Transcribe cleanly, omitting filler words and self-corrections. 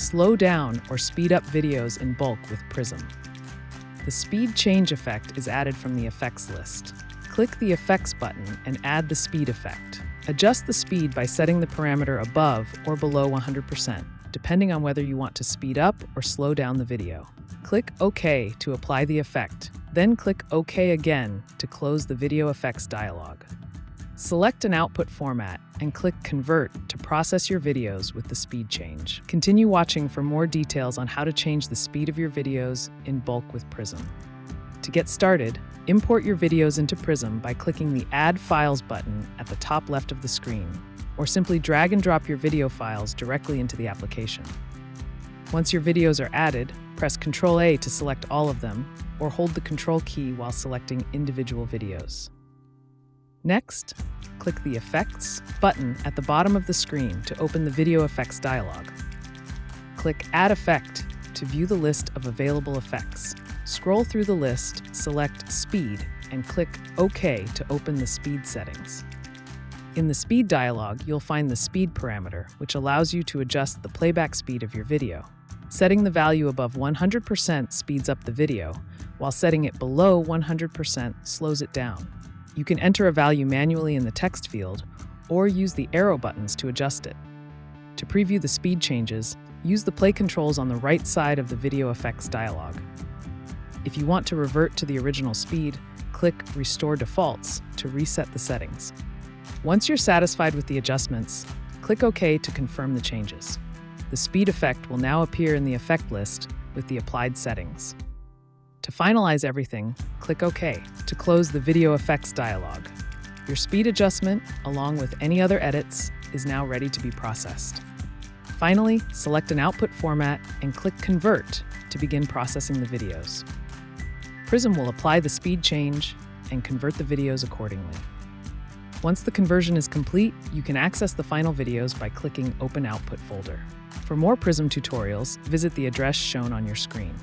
slow down or speed up videos in bulk with Prism. The speed change effect is added from the effects list. Click the Effects button and add the speed effect. Adjust the speed by setting the parameter above or below 100%, depending on whether you want to speed up or slow down the video. Click OK to apply the effect, then click OK again to close the video effects dialog. Select an output format and click Convert to process your videos with the speed change. Continue watching for more details on how to change the speed of your videos in bulk with Prism. To get started, import your videos into Prism by clicking the Add Files button at the top left of the screen, or simply drag and drop your video files directly into the application. Once your videos are added, press Ctrl+A to select all of them, or hold the Control key while selecting individual videos. Next, click the Effects button at the bottom of the screen to open the Video Effects dialog. Click Add Effect to view the list of available effects. Scroll through the list, select Speed, and click OK to open the speed settings. In the Speed dialog, you'll find the Speed parameter, which allows you to adjust the playback speed of your video. Setting the value above 100% speeds up the video, while setting it below 100% slows it down. You can enter a value manually in the text field, or use the arrow buttons to adjust it. To preview the speed changes, use the play controls on the right side of the Video Effects dialog. If you want to revert to the original speed, click Restore Defaults to reset the settings. Once you're satisfied with the adjustments, click OK to confirm the changes. The speed effect will now appear in the effect list with the applied settings. To finalize everything, click OK to close the Video Effects dialog. Your speed adjustment, along with any other edits, is now ready to be processed. Finally, select an output format and click Convert to begin processing the videos. Prism will apply the speed change and convert the videos accordingly. Once the conversion is complete, you can access the final videos by clicking Open Output folder. For more Prism tutorials, visit the address shown on your screen.